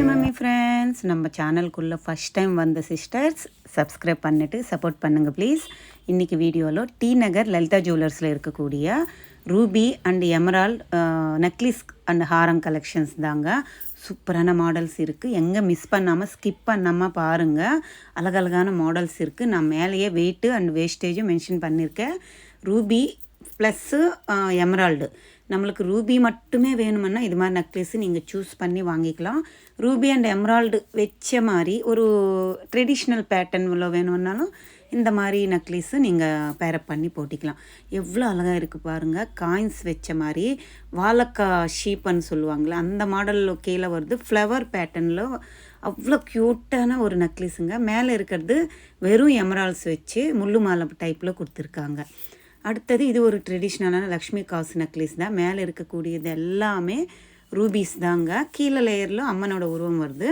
Vijay mummy friends, நம்ம சேனலுக்குள்ளே first time வந்த sisters subscribe பண்ணிவிட்டு சப்போர்ட் பண்ணுங்கள் ப்ளீஸ். இன்றைக்கி வீடியோவில் டி நகர் லலிதா ஜுவல்லர்ஸில் இருக்கக்கூடிய Ruby and emerald necklace and Haram collections தாங்க. சூப்பரான மாடல்ஸ் இருக்குது, எங்கே மிஸ் பண்ணாமல் ஸ்கிப் பண்ணாமல் பாருங்கள். அழகழகான மாடல்ஸ் இருக்குது. நான் மேலேயே வெயிட்டு அண்ட் வேஸ்டேஜும் மென்ஷன் பண்ணியிருக்கேன். Ruby plus Emerald. நம்மளுக்கு ரூபி மட்டுமே வேணுமென்னா இது மாதிரி நெக்லஸ்ஸு நீங்கள் சூஸ் பண்ணி வாங்கிக்கலாம். ரூபி அண்ட் எமரால்டு வச்ச மாதிரி ஒரு ட்ரெடிஷ்னல் பேட்டர்னில் வேணும்னாலும் இந்த மாதிரி நெக்லஸ்ஸு நீங்கள் பேரப் பண்ணி போட்டிக்கலாம். எவ்வளோ அழகாக இருக்குது பாருங்கள். காயின்ஸ் வச்ச மாதிரி வாழைக்காய் ஷீப்புன்னு சொல்லுவாங்களே அந்த மாடலில் கீழே வருது. ஃப்ளவர் பேட்டர்னில் அவ்வளோ க்யூட்டான ஒரு நெக்லஸுங்க. மேலே இருக்கிறது வெறும் எமரால்ட்ஸ் வச்சு முள்ளு மாலை டைப்பில் கொடுத்துருக்காங்க. அடுத்தது இது ஒரு ட்ரெடிஷ்னலான லக்ஷ்மி காசு நெக்லஸ் தான். மேலே இருக்கக்கூடியது எல்லாமே ரூபீஸ் தாங்க. கீழே லேயரில் அம்மனோட உருவம் வருது.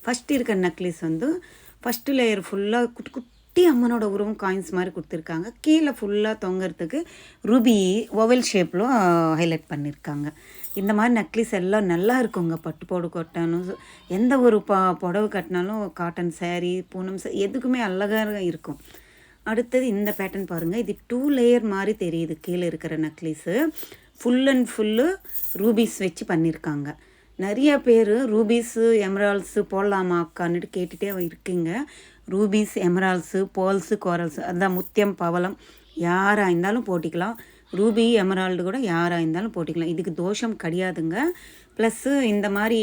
ஃபஸ்ட்டு இருக்கிற நெக்லஸ் வந்து ஃபஸ்ட்டு லேயர் ஃபுல்லாக குட்டி குட்டி அம்மனோட உருவம் காயின்ஸ் மாதிரி கொடுத்துருக்காங்க. கீழே ஃபுல்லாக தொங்கிறதுக்கு ரூபி ஓவல் ஷேப்பில் ஹைலைட் பண்ணியிருக்காங்க. இந்த மாதிரி நெக்லஸ் எல்லாம் நல்லா இருக்குங்க. பட்டு புடவை கட்டணும், எந்த ஒரு புடவை கட்டினாலும் காட்டன் சேரீ பூனம் எதுக்குமே அழகாக இருக்கும். அடுத்தது இந்த பேட்டர்ன் பாருங்கள். இது 2 லேயர் மாதிரி தெரியுது. கீழே இருக்கிற necklace full and full rupees வச்சு பண்ணியிருக்காங்க. நிறைய பேர் ரூபீஸு எமரால்ட்ஸு போடலாமா அக்கான்னுட்டு கேட்டுகிட்டே இருக்கீங்க. ரூபீஸ் எமரால்ட்ஸு பேர்ல்ஸு கோரல்ஸு அதான் முத்தியம் பவளம் யாராக இருந்தாலும் போட்டிக்கலாம். ரூபி எமரால்டு கூட யாராக இருந்தாலும் போட்டிக்கலாம். இதுக்கு தோஷம் கிடையாதுங்க. ப்ளஸ்ஸு இந்த மாதிரி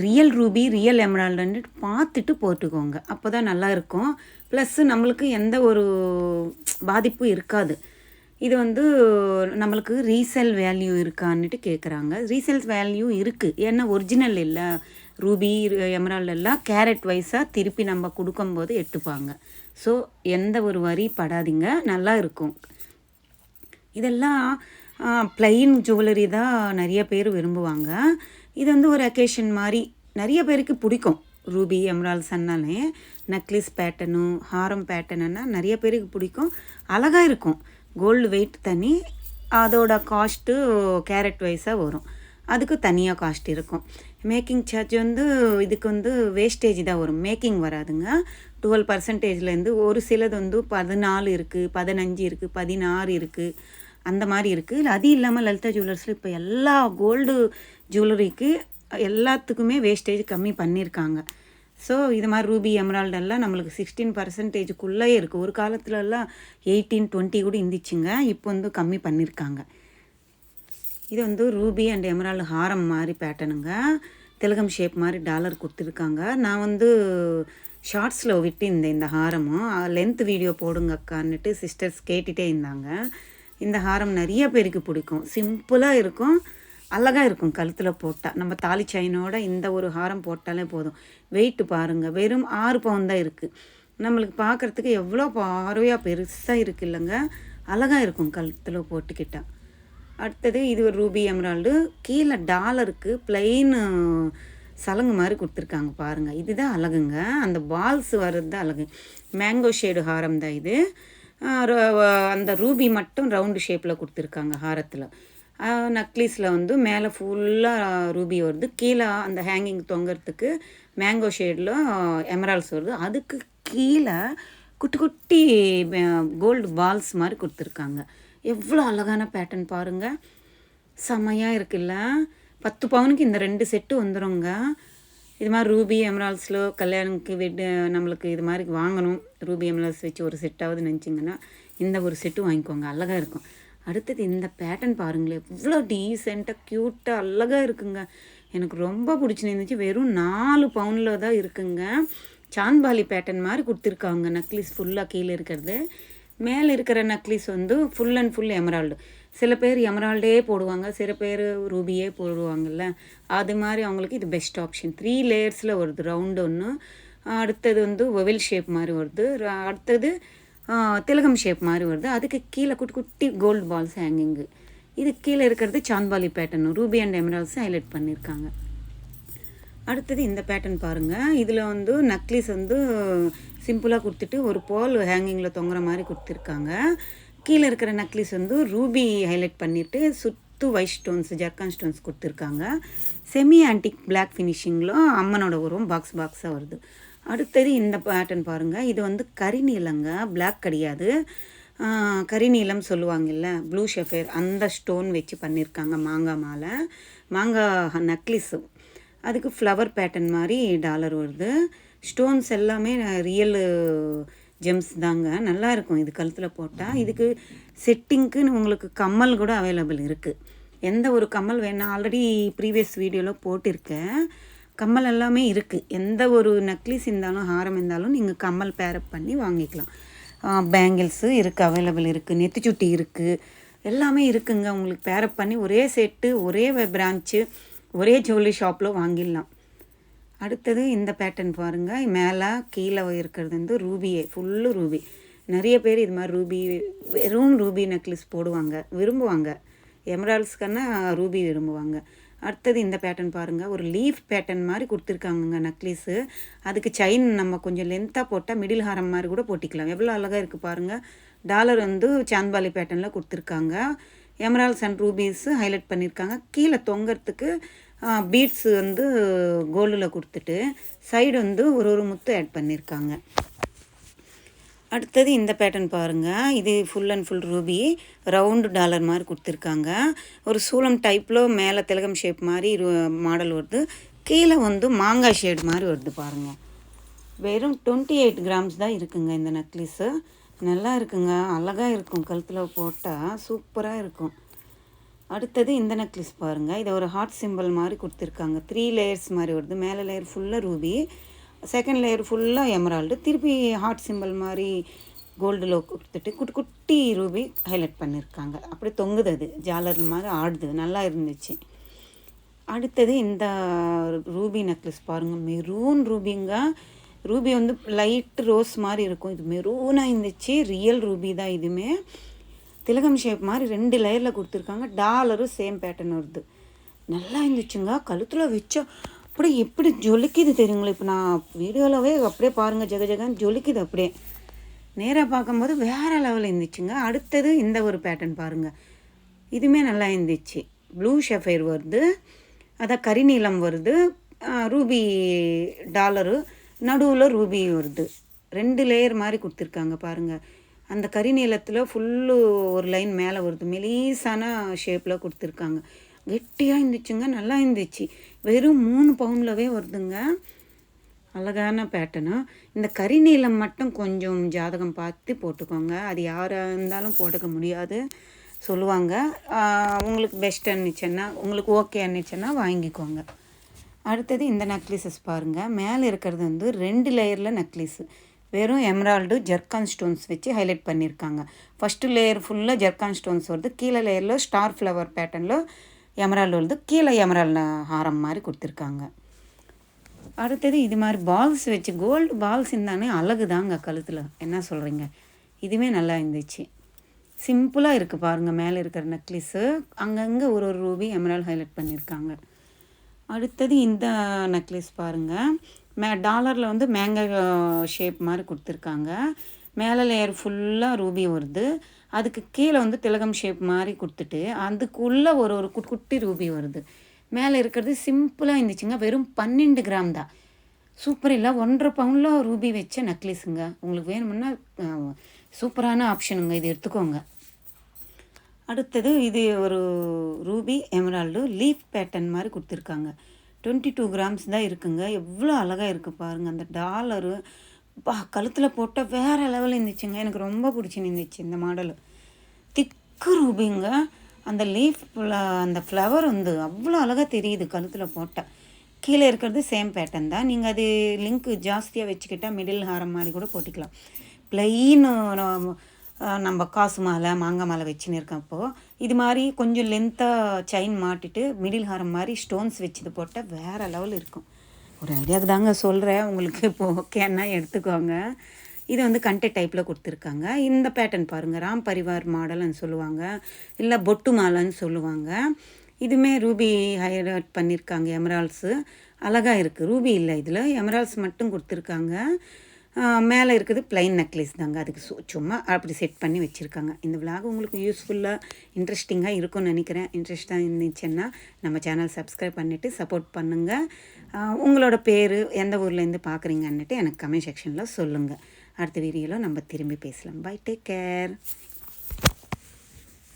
ரியல் ரூபி ரியல் எமரால்டுன்னு பார்த்துட்டு போட்டுக்கோங்க, அப்போ தான் நல்லாயிருக்கும். ப்ளஸ்ஸு நம்மளுக்கு எந்த ஒரு பாதிப்பும் இருக்காது. இது வந்து நம்மளுக்கு ரீசேல் வேல்யூ இருக்கான்னுட்டு கேட்குறாங்க. ரீசேல் வேல்யூ இருக்குது, ஏன்னா ஒரிஜினல் இல்லை. ரூபி எமரால்டு எல்லாம் கேரட் வைஸாக திருப்பி நம்ம கொடுக்கும்போது எடுத்துப்பாங்க. ஸோ எந்த ஒரு வரி படாதீங்க, நல்லா இருக்கும். இதெல்லாம் ப்ளைன் ஜுவல்லரி தான் நிறைய பேர் விரும்புவாங்க. இது வந்து ஒரு அக்கேஷன் மாதிரி நிறைய பேருக்கு பிடிக்கும். ரூபி எமரால்ட்ஸ் அண்ணாலே நெக்லஸ் பேட்டர்னு ஹாரம் பேட்டர்னுன்னா நிறைய பேருக்கு பிடிக்கும். அழகாக இருக்கும். கோல்டு வெயிட் தனி, அதோட காஸ்ட்டு கேரட் வைஸாக வரும். அதுக்கு தனியாக காஸ்ட் இருக்கும். மேக்கிங் சார்ஜ் வந்து இதுக்கு வந்து வேஸ்டேஜ் தான் வரும், மேக்கிங் வராதுங்க. 12%லேருந்து ஒரு சிலது வந்து 14 இருக்குது, 15 இருக்குது, 16 இருக்குது, அந்த மாதிரி இருக்குது. அது இல்லாமல் லலிதா ஜுவல்லர்ஸில் இப்போ எல்லா கோல்டு ஜுவல்லரிக்கு எல்லாத்துக்குமே வேஸ்டேஜ் கம்மி பண்ணியிருக்காங்க. ஸோ இது மாதிரி ரூபி எமரால்டெல்லாம் நம்மளுக்கு 16%க்குள்ளே இருக்குது. ஒரு காலத்துலலாம் 18, 20 கூட இருந்துச்சுங்க. இப்போ வந்து கம்மி பண்ணியிருக்காங்க. இது வந்து ரூபி அண்ட் எமரால்டு ஹாரம் மாதிரி பேட்டர்னுங்க. திலகம் ஷேப் மாதிரி டாலர் கொடுத்துருக்காங்க. நான் வந்து ஷார்ட்ஸில் விட்டு இந்த ஹாரமும் லென்த் வீடியோ போடுங்க அக்கான்னுட்டு சிஸ்டர்ஸ் கேட்டுகிட்டே இருந்தாங்க. இந்த ஹாரம் நிறைய பேருக்கு பிடிக்கும். சிம்பிளாக இருக்கும், அழகாக இருக்கும். கழுத்தில் போட்டால் நம்ம தாலி செயினோட இந்த ஒரு ஹாரம் போட்டாலே போதும். வெயிட்டு பாருங்கள், வெறும் 6 பவுன் தான் இருக்குது. நம்மளுக்கு பார்க்குறதுக்கு எவ்வளோ பார்வையாக பெருசாக இருக்குது இல்லைங்க, அழகாக இருக்கும் கழுத்தில் போட்டுக்கிட்டால். அடுத்தது இது ஒரு ரூபி எமரால்டு. கீழே டாலருக்கு பிளெயின் சலங்கு மாதிரி கொடுத்துருக்காங்க பாருங்கள். இதுதான் அழகுங்க. அந்த பால்ஸ் வர்றது தான் அழகு. மேங்கோ ஷேடு ஹாரம் தான் இது. அந்த ரூபி மட்டும் ரவுண்டு ஷேப்பில் கொடுத்துருக்காங்க ஹாரத்தில். நெக்லஸில் வந்து மேலே ஃபுல்லாக ரூபி வருது. கீழே அந்த ஹேங்கிங் தொங்கிறதுக்கு மேங்கோ ஷேடில் எமரால்ட்ஸ் வருது. அதுக்கு கீழே குட்டி குட்டி கோல்டு பால்ஸ் மாதிரி கொடுத்துருக்காங்க. எவ்வளோ அழகான பேட்டர்ன் பாருங்கள், செம்மையாக இருக்குல்ல. 10 பவுனுக்கு இந்த 2 செட்டு வந்துடுங்க. இது மாதிரி ரூபி எமரால்ட்ஸில் கல்யாணத்துக்கு நம்மளுக்கு இது மாதிரி வாங்கணும், ரூபி எமரால்ட்ஸ் வச்சு ஒரு செட்டாவது நினச்சிங்கன்னா இந்த ஒரு செட்டு வாங்கிக்கோங்க, அழகாக இருக்கும். அடுத்தது இந்த பேட்டர்ன் பாருங்களேன், எவ்வளோ டீசெண்டாக க்யூட்டாக அழகாக இருக்குங்க. எனக்கு ரொம்ப பிடிச்சிருந்துச்சு. வெறும் 4 பவுனில் தான் இருக்குங்க. சாந்த்பாலி பேட்டர்ன் மாதிரி கொடுத்துருக்காங்க. நெக்லஸ் ஃபுல்லாக கீழே இருக்கிறது. மேலே இருக்கிற நெக்லஸ் வந்து ஃபுல் அண்ட் ஃபுல் எமரால்டு. சில பேர் எமரால்டே போடுவாங்க, சில பேர் ரூபியே போடுவாங்கள்ல, அது மாதிரி அவங்களுக்கு இது பெஸ்ட் ஆப்ஷன். 3 லேயர்ஸில் வருது, ரவுண்டு ஒன்று. அடுத்தது வந்து ஒவல் ஷேப் மாதிரி வருது. அடுத்தது திலகம் ஷேப் மாதிரி வருது. அதுக்கு கீழே குட்டி குட்டி கோல்டு பால்ஸ் ஹேங்கிங்கு. இது கீழே இருக்கிறது சாந்த்பாலி பேட்டர்ன், ரூபி அண்ட் எமரால்ட்ஸும் ஹைலைட் பண்ணியிருக்காங்க. அடுத்தது இந்த பேட்டர்ன் பாருங்கள். இதில் வந்து நெக்லஸ் வந்து சிம்பிளாக கொடுத்துட்டு ஒரு பால் ஹேங்கிங்கில் தொங்குற மாதிரி கொடுத்துருக்காங்க. கீழே இருக்கிற நெக்லஸ் வந்து ரூபி ஹைலைட் பண்ணிவிட்டு முத்து ஒயிட் ஸ்டோன்ஸ் ஜர்கான் ஸ்டோன்ஸ் கொடுத்துருக்காங்க. செமி ஆன்டிக் பிளாக் ஃபினிஷிங்கில் அம்மனோட உருவம் பாக்ஸாக வருது. அடுத்தது இந்த பேட்டர்ன் பாருங்கள். இது வந்து கரிநீலங்க, பிளாக் கிடையாது, கரிநீலம் சொல்லுவாங்கல்ல, ப்ளூ ஷெஃபேர் அந்த ஸ்டோன் வச்சு பண்ணியிருக்காங்க. மாங்காய் மாலை, மாங்காய் நக்லிஸு, அதுக்கு ஃப்ளவர் பேட்டர்ன் மாதிரி டாலர் வருது. ஸ்டோன்ஸ் எல்லாமே ரியல் ஜெம்ஸ் தாங்க, நல்லா இருக்கும் இது கழுத்தில் போட்டால். இதுக்கு செட்டிங்க்குன்னு உங்களுக்கு கம்மல் கூட அவைலபிள் இருக்குது. எந்த ஒரு கம்மல் வேணால் ஆல்ரெடி ப்ரீவியஸ் வீடியோவில் போட்டிருக்கேன். கம்மல் எல்லாமே இருக்குது. எந்த ஒரு நக்லிஸ் இருந்தாலும் ஹாரம் இருந்தாலும் நீங்கள் கம்மல் பேரப் பண்ணி வாங்கிக்கலாம். பேங்கிள்ஸு இருக்குது, அவைலபிள் இருக்குது, நெத்திச்சுட்டி இருக்குது, எல்லாமே இருக்குங்க. உங்களுக்கு பேரப் பண்ணி ஒரே செட்டு ஒரே பிரான்ச்சு ஒரே ஜுவல்லரி ஷாப்பில் வாங்கிடலாம். அடுத்தது இந்த பேட்டர்ன் பாருங்கள். மேலே கீழே இருக்கிறது வந்து ரூபியே, ஃபுல்லு ரூபி. நிறைய பேர் இது மாதிரி ரூபி, வெறும் ரூபி நெக்லஸ் போடுவாங்க, விரும்புவாங்க. எமரால்ஸ்க்குன்னா ரூபி விரும்புவாங்க. அடுத்தது இந்த பேட்டர்ன் பாருங்கள். ஒரு லீஃப் பேட்டர்ன் மாதிரி கொடுத்துருக்காங்கங்க நெக்லஸு. அதுக்கு செயின் நம்ம கொஞ்சம் லென்த்தாக போட்டால் மிடில் ஹாரம் மாதிரி கூட போட்டிக்கலாம். எவ்வளோ அழகாக இருக்குது பாருங்கள். டாலர் வந்து சாந்த்பாலி பேட்டர்னில் கொடுத்துருக்காங்க. எமரால்ஸ் அண்ட் ரூபீஸு ஹைலைட் பண்ணியிருக்காங்க. கீழே தொங்கிறதுக்கு பீட்ஸு வந்து கோல்டில் கொடுத்துட்டு சைடு வந்து ஒரு முத்து ஆட் பண்ணியிருக்காங்க. அடுத்தது இந்த பேட்டர்ன் பாருங்கள். இது full and full Ruby, round dollar மாதிரி கொடுத்துருக்காங்க. ஒரு சூலம் டைப்பில் மேலே திலகம் ஷேப் மாதிரி மாடல் வருது. கீழே வந்து மாங்காய் ஷேட் மாதிரி வருது பாருங்கள். வெறும் 28 கிராம்ஸ் தான் இருக்குங்க இந்த நெக்லஸு. நல்லா இருக்குங்க, அழகாக இருக்கும், கழுத்தில் போட்டால் சூப்பராக இருக்கும். அடுத்தது இந்த நெக்லஸ் பாருங்கள். இதை ஒரு ஹார்ட் சிம்பிள் மாதிரி கொடுத்துருக்காங்க. 3 லேயர்ஸ் மாதிரி வருது. மேலே லேயர் ஃபுல்லாக ரூபி, செகண்ட் லேயர் ஃபுல்லாக எமரால்டு, திருப்பி ஹார்ட் சிம்பிள் மாதிரி கோல்டில் கொடுத்துட்டு குட்டி குட்டி ரூபி ஹைலைட் பண்ணியிருக்காங்க. அப்படி தொங்குது, அது ஜாலர் மாதிரி ஆடுது, நல்லா இருந்துச்சு. அடுத்தது இந்த ரூபி நெக்லஸ் பாருங்கள். மெரூன் ரூபிங்க. ரூபி வந்து லைட் ரோஸ் மாதிரி இருக்கும், இது மெரூனாக இருந்துச்சு. ரியல் ரூபி தான் இதுவுமே. திலகம் ஷேப் மாதிரி 2 லேயரில் கொடுத்துருக்காங்க. டாலரும் சேம் பேட்டர்ன் வருது. நல்லா இருந்துச்சுங்க. கழுத்தில் வச்சா அப்படியே எப்படி ஜொலிக்குது தெரியுங்களா. இப்போ நான் வீடியோவிலவே அப்படியே பாருங்கள், ஜெகன்னு ஜொலிக்குது. அப்படியே நேராக பார்க்கும்போது வேறு லெவலில் இருந்துச்சுங்க. அடுத்தது இந்த ஒரு பேட்டர்ன் பாருங்கள். இதுவுமே நல்லா இருந்துச்சு. ப்ளூ ஷெஃபைர் வருது, அதான் கரிநீலம் வருது, ரூபி டாலரு, நடுவில் ரூபி வருது. 2 லேயர் மாதிரி கொடுத்துருக்காங்க பாருங்கள். அந்த கரிநீலத்தில் ஃபுல்லு ஒரு லைன் மேலே வருது, மெலீஸான ஷேப்பில் கொடுத்துருக்காங்க. கெட்டியாக இருந்துச்சுங்க, நல்லா இருந்துச்சு. வெறும் 3 பவுன்லவே வருதுங்க. அழகான பேட்டர்னு. இந்த கரிநீலம் மட்டும் கொஞ்சம் ஜாதகம் பார்த்து போட்டுக்கோங்க. அது யாராக இருந்தாலும் போட்டுக்க முடியாது சொல்லுவாங்க. உங்களுக்கு பெஸ்ட் அன்னிச்சுன்னா, உங்களுக்கு ஓகே அன்னிச்சுன்னா வாங்கிக்கோங்க. அடுத்தது இந்த நெக்லஸஸ் பாருங்கள். மேலே இருக்கிறது வந்து 2 லேயரில் நெக்லஸு. வெறும் எமரால்டு ஜர்கான் ஸ்டோன்ஸ் வச்சு ஹைலைட் பண்ணியிருக்காங்க. ஃபஸ்ட்டு லேயர் ஃபுல்லாக ஜர்கான் ஸ்டோன்ஸ் வருது. கீழே லேயரில் ஸ்டார் ஃப்ளவர் பேட்டர்னில் எமரால்டு வருது. கீழே எமரால்டு ஹாரம் மாதிரி கொடுத்துருக்காங்க. அடுத்தது இது மாதிரி பால்ஸ் வச்சு, கோல்டு பால்ஸ் இருந்தானே அழகு தாங்க கழுத்தில், என்ன சொல்கிறீங்க. இதுவுமே நல்லா இருந்துச்சு. சிம்பிளாக இருக்குது பாருங்கள். மேலே இருக்கிற நெக்லஸு அங்கங்கே ஒரு ரூபி எமரால்டு ஹைலைட் பண்ணியிருக்காங்க. அடுத்தது இந்த நெக்லஸ் பாருங்கள். டாலரில் வந்து மேங்கோ ஷேப் மாதிரி கொடுத்துருக்காங்க. மேலே லேயர் ஃபுல்லாக ரூபி வருது. அதுக்கு கீழே வந்து திலகம் ஷேப் மாதிரி கொடுத்துட்டு அதுக்குள்ளே ஒரு குட்டி ரூபி வருது. மேலே இருக்கிறது சிம்பிளாக இருந்துச்சுங்க. வெறும் 12 கிராம் தான். சூப்பர் இல்லை, 1.5 பவுனில் ரூபி வச்ச நெக்லஸுங்க. உங்களுக்கு வேணுமுன்னா சூப்பரான ஆப்ஷனுங்க, இது எடுத்துக்கோங்க. அடுத்தது இது ஒரு ரூபி எமரால்டு லீஃப் பேட்டர்ன் மாதிரி கொடுத்துருக்காங்க. 22 கிராம்ஸ் தான் இருக்குங்க. எவ்வளோ அழகாக இருக்குது பாருங்கள். அந்த டாலரு கழுத்தில் போட்டால் வேறு லெவலில் இருந்துச்சுங்க. எனக்கு ரொம்ப பிடிச்சிருந்துச்சு இந்த மாடலு. திக்கு ரூபிங்க. அந்த லீஃப் அந்த ஃப்ளவர் வந்து அவ்வளோ அழகாக தெரியுது கழுத்தில் போட்டால். கீழே இருக்கிறது சேம் பேட்டர்ன் தான். நீங்கள் அது லிங்க் ஜாஸ்தியாக வச்சுக்கிட்டால் மிடில் ஹாரம் மாதிரி கூட போட்டிக்கலாம். ப்ளைன் நம்ம காசு மாலை மாங்காய் மாலை வச்சுன்னு இருக்கப்போ இது மாதிரி கொஞ்சம் லென்த்தாக செயின் மாட்டிட்டு மிடில் ஹாரம் மாதிரி ஸ்டோன்ஸ் வச்சுது போட்டால் வேறு லெவல் இருக்கும். ஒரு ஐடியாவுக்கு தாங்க சொல்கிறேன். உங்களுக்கு இப்போ ஓகேன்னா எடுத்துக்கோங்க. இது வந்து கண்டெ டைப்பில் கொடுத்துருக்காங்க. இந்த பேட்டர்ன் பாருங்கள். ராம் பரிவார் மாடல்னு சொல்லுவாங்க, இல்லை பொட்டு மாலைன்னு சொல்லுவாங்க. இதுவுமே ரூபி ஹைலைட் பண்ணியிருக்காங்க. எமரால்ஸு அழகாக இருக்குது. ரூபி இல்லை, இதில் எமரால்ஸ் மட்டும் கொடுத்துருக்காங்க. மேலே இருக்குது ப்ளைன் நெக்லஸ் தாங்க. அதுக்கு சும்மா அப்படி செட் பண்ணி வச்சுருக்காங்க. இந்த விலாக் உங்களுக்கு யூஸ்ஃபுல்லாக இன்ட்ரெஸ்டிங்காக இருக்கும்னு நினைக்கிறேன். இன்ட்ரெஸ்ட்டாக இருந்துச்சுன்னா நம்ம சேனல் சப்ஸ்கிரைப் பண்ணிவிட்டு சப்போர்ட் பண்ணுங்கள். உங்களோட பேர் எந்த ஊர்லேருந்து பார்க்குறீங்கன்னுட்டு எனக்கு கமெண்ட் செக்ஷனில் சொல்லுங்கள். அடுத்த வீடியோவில் நம்ம திரும்பி பேசலாம். Bye, take care.